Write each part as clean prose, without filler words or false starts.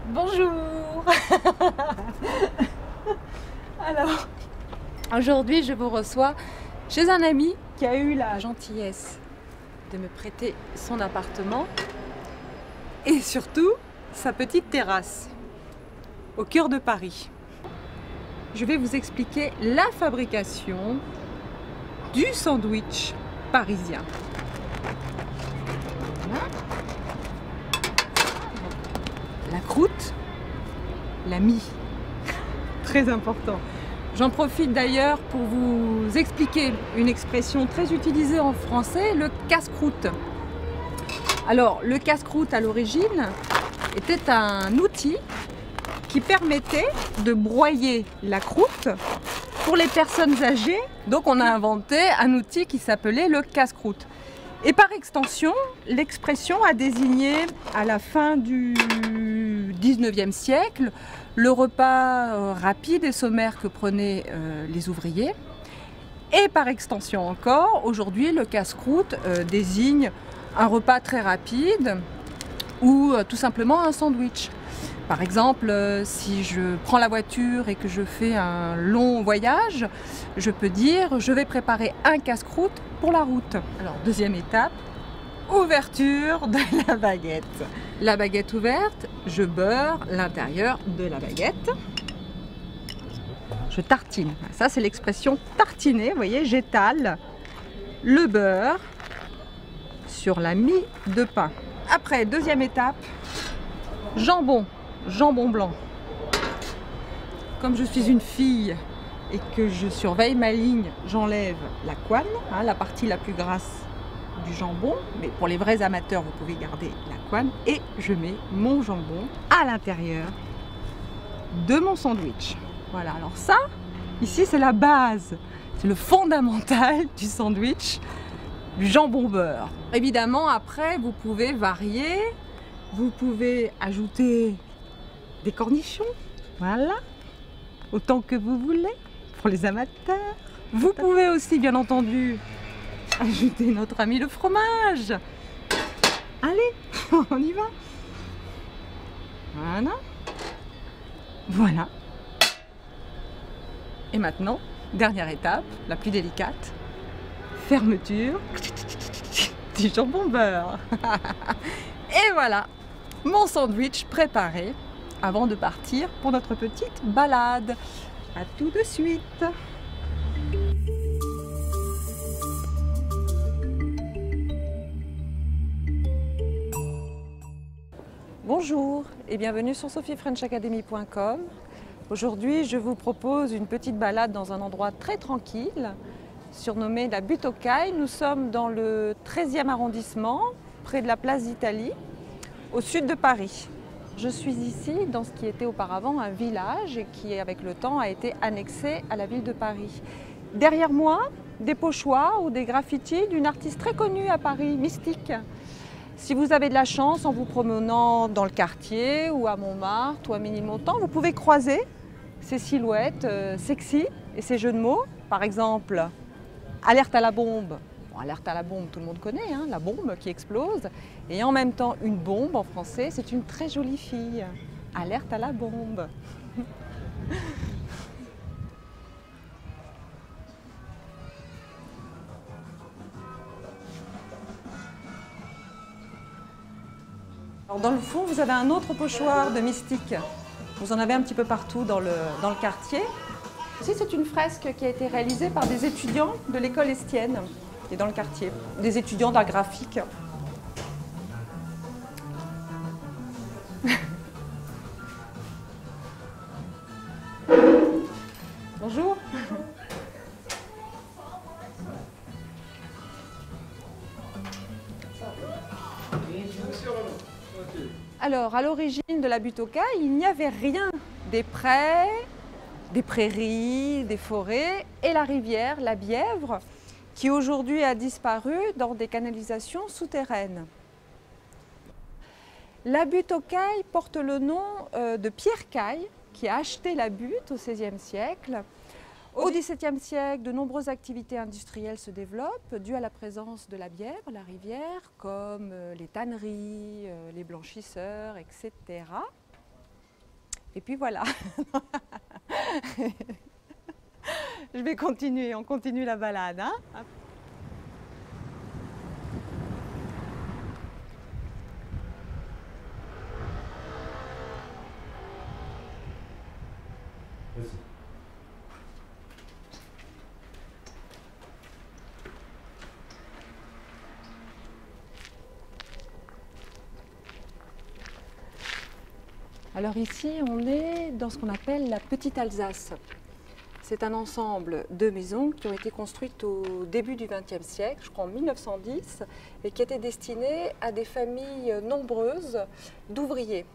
Bonjour. Alors, aujourd'hui je vous reçois chez un ami qui a eu la gentillesse de me prêter son appartement et surtout sa petite terrasse au cœur de Paris. Je vais vous expliquer la fabrication du sandwich parisien. Voilà. La croûte, la mie, très important. J'en profite d'ailleurs pour vous expliquer une expression très utilisée en français, le casse-croûte. Alors, le casse-croûte à l'origine était un outil qui permettait de broyer la croûte pour les personnes âgées. Donc on a inventé un outil qui s'appelait le casse-croûte. Et par extension, l'expression a désigné à la fin du 19e siècle le repas rapide et sommaire que prenaient les ouvriers. Et par extension encore, aujourd'hui, le casse-croûte désigne un repas très rapide ou tout simplement un sandwich. Par exemple, si je prends la voiture et que je fais un long voyage, je peux dire je vais préparer un casse-croûte pour la route. Alors, deuxième étape, ouverture de la baguette. La baguette ouverte, je beurre l'intérieur de la baguette. Je tartine. Ça, c'est l'expression tartiner. Vous voyez, j'étale le beurre sur la mie de pain. Après, deuxième étape, jambon blanc. Comme je suis une fille et que je surveille ma ligne, j'enlève la couenne, la partie la plus grasse du jambon, mais pour les vrais amateurs, vous pouvez garder la couenne, et je mets mon jambon à l'intérieur de mon sandwich. Voilà, alors ça, ici c'est la base, c'est le fondamental du sandwich, du jambon beurre. Évidemment, après, vous pouvez varier, vous pouvez ajouter des cornichons, voilà, autant que vous voulez, pour les amateurs. Vous pouvez aussi, bien entendu, ajouter notre ami le fromage. Allez, on y va. Voilà. Voilà. Et maintenant, dernière étape, la plus délicate, fermeture du jambon beurre. Et voilà, mon sandwich préparé avant de partir pour notre petite balade. À tout de suite. Bonjour et bienvenue sur sophiefrenchacademy.com. Aujourd'hui, je vous propose une petite balade dans un endroit très tranquille, surnommé la Butte aux Cailles. Nous sommes dans le 13e arrondissement, près de la place d'Italie, au sud de Paris. Je suis ici dans ce qui était auparavant un village et qui, avec le temps, a été annexé à la ville de Paris. Derrière moi, des pochoirs ou des graffitis d'une artiste très connue à Paris, Mystique. Si vous avez de la chance, en vous promenant dans le quartier ou à Montmartre ou à Ménilmontant, vous pouvez croiser ces silhouettes sexy et ces jeux de mots. Par exemple, alerte à la bombe. Bon, alerte à la bombe, tout le monde connaît, la bombe qui explose. Et en même temps, une bombe en français, c'est une très jolie fille. Alerte à la bombe. Alors, dans le fond, vous avez un autre pochoir de Mystique. Vous en avez un petit peu partout dans le quartier. Ici, c'est une fresque qui a été réalisée par des étudiants de l'école Estienne, qui est dans le quartier, des étudiants d'art graphique. Bonjour. Alors, à l'origine de la Butte aux Cailles, il n'y avait rien. Des prés, des prairies, des forêts et la rivière, la Bièvre, qui aujourd'hui a disparu dans des canalisations souterraines. La Butte aux Cailles porte le nom de Pierre Caille, qui a acheté la butte au XVIe siècle. Au XVIIe siècle, de nombreuses activités industrielles se développent dues à la présence de la Bièvre, la rivière, comme les tanneries, les blanchisseurs, etc. Et puis voilà. Je vais continuer, on continue la balade. Hein. Alors ici, on est dans ce qu'on appelle la Petite Alsace. C'est un ensemble de maisons qui ont été construites au début du XXe siècle, je crois en 1910, et qui étaient destinées à des familles nombreuses d'ouvriers.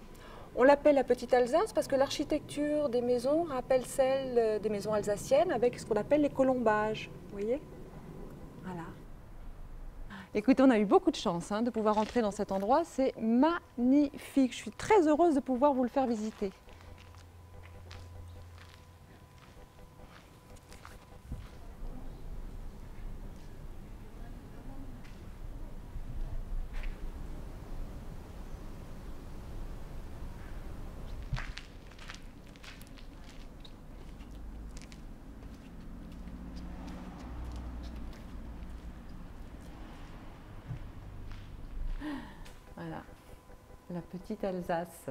On l'appelle la Petite Alsace parce que l'architecture des maisons rappelle celle des maisons alsaciennes avec ce qu'on appelle les colombages. Vous voyez? Voilà. Écoutez, on a eu beaucoup de chance de pouvoir entrer dans cet endroit. C'est magnifique. Je suis très heureuse de pouvoir vous le faire visiter. Voilà, la Petite Alsace.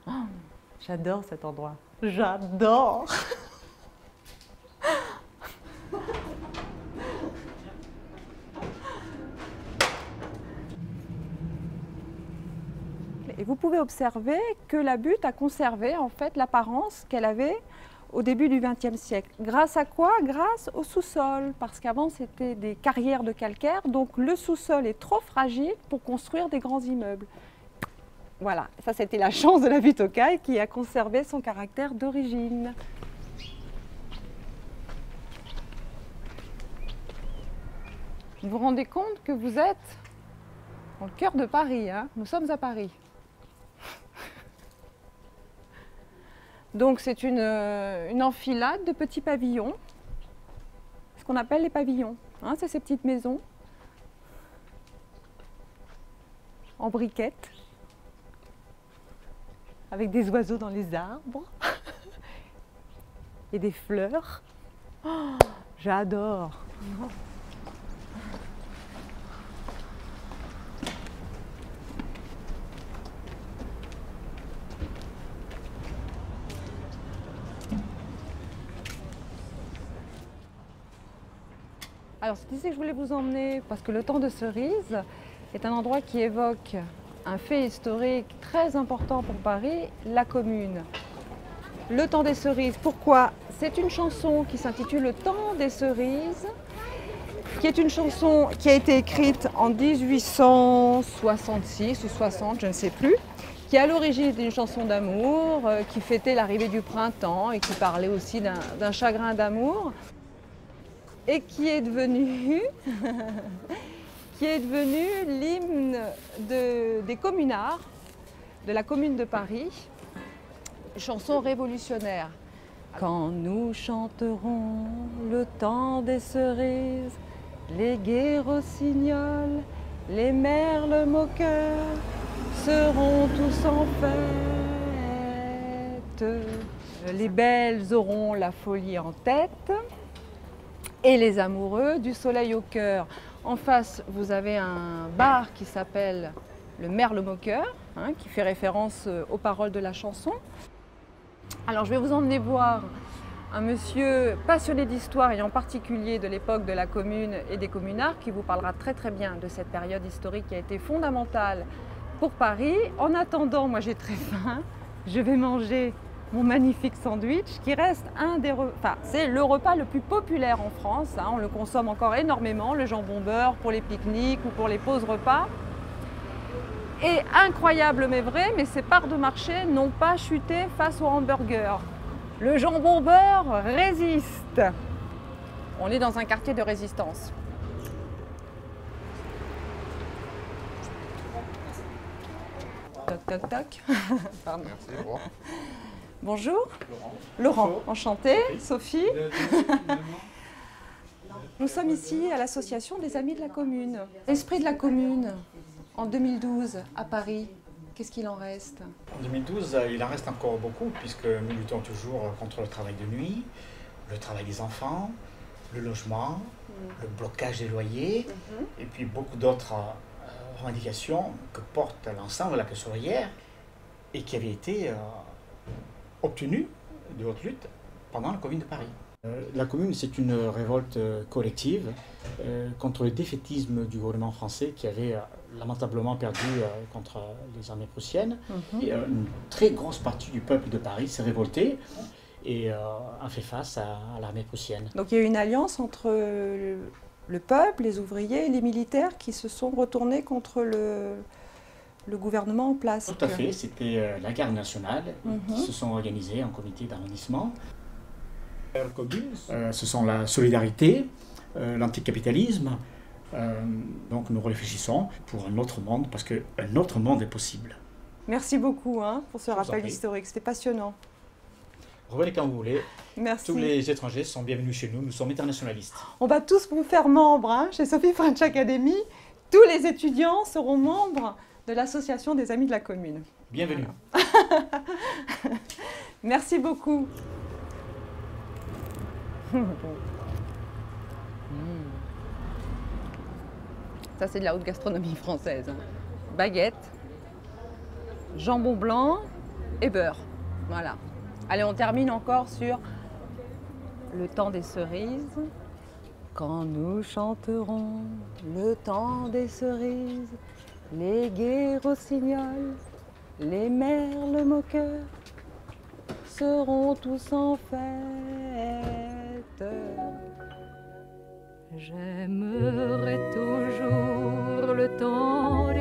Oh, j'adore cet endroit. J'adore. Et vous pouvez observer que la butte a conservé en fait l'apparence qu'elle avait au début du XXe siècle. Grâce à quoi? Grâce au sous-sol, parce qu'avant c'était des carrières de calcaire, donc le sous-sol est trop fragile pour construire des grands immeubles. Voilà, ça c'était la chance de la butte aux Cailles qui a conservé son caractère d'origine. Vous vous rendez compte que vous êtes au cœur de Paris, hein? Nous sommes à Paris. Donc c'est une enfilade de petits pavillons, ce qu'on appelle les pavillons. Hein, c'est ces petites maisons en briquettes, avec des oiseaux dans les arbres et des fleurs. Oh, j'adore! Alors c'est ici que je voulais vous emmener parce que le Temps des Cerises est un endroit qui évoque un fait historique très important pour Paris, la Commune. Le Temps des Cerises, pourquoi? C'est une chanson qui s'intitule Le Temps des Cerises, qui est une chanson qui a été écrite en 1866 ou 60, je ne sais plus, qui à l'origine était une chanson d'amour, qui fêtait l'arrivée du printemps et qui parlait aussi d'un chagrin d'amour. Et qui est devenu l'hymne des communards de la Commune de Paris, chanson révolutionnaire. Quand nous chanterons le temps des cerises, les gai rossignols, les merles moqueurs seront tous en fête. Les belles auront la folie en tête. Et les amoureux du soleil au cœur. En face, vous avez un bar qui s'appelle le Merle Moqueur, qui fait référence aux paroles de la chanson. Alors je vais vous emmener voir un monsieur passionné d'histoire et en particulier de l'époque de la Commune et des communards qui vous parlera très très bien de cette période historique qui a été fondamentale pour Paris. En attendant, moi j'ai très faim, je vais manger mon magnifique sandwich qui reste c'est le repas le plus populaire en France, on le consomme encore énormément, le jambon beurre pour les pique-niques ou pour les pauses repas. Et incroyable mais vrai, mais ces parts de marché n'ont pas chuté face au hamburger. Le jambon beurre résiste. On est dans un quartier de résistance. Toc toc toc. Pardon. Merci, au revoir. Bonjour. Laurent, enchantée. Sophie. Nous sommes ici à l'association des Amis de la Commune. L'esprit de la Commune, en 2012, à Paris, Qu'est-ce qu'il en reste? En 2012, il en reste encore beaucoup, puisque nous luttons toujours contre le travail de nuit, le travail des enfants, le logement, le blocage des loyers, et puis beaucoup d'autres revendications que porte l'ensemble de la classe ouvrière et qui avaient été obtenues de haute lutte pendant la Commune de Paris. La Commune, c'est une révolte collective contre le défaitisme du gouvernement français qui avait lamentablement perdu contre les armées prussiennes. Et une très grosse partie du peuple de Paris s'est révoltée et a fait face à l'armée prussienne. Donc il y a eu une alliance entre le peuple, les ouvriers et les militaires qui se sont retournés contre le gouvernement en place. Tout à fait, c'était la garde nationale qui se sont organisés en comité d'arrondissement. Ce sont la solidarité, l'anticapitalisme. Donc nous réfléchissons pour un autre monde, parce qu'un autre monde est possible. Merci beaucoup pour ce rappel historique, c'était passionnant. Revenez quand vous voulez. Merci. Tous les étrangers sont bienvenus chez nous, nous sommes internationalistes. On va tous vous faire membres chez Sophie French Academy. Tous les étudiants seront membres de l'association des Amis de la Commune. Bienvenue. Voilà. Merci beaucoup. Ça, c'est de la haute gastronomie française. Baguette, jambon blanc et beurre. Voilà. Allez, on termine encore sur le temps des cerises. Quand nous chanterons le temps des cerises, les gai rossignols, les merles moqueurs seront tous en fête. J'aimerai toujours le temps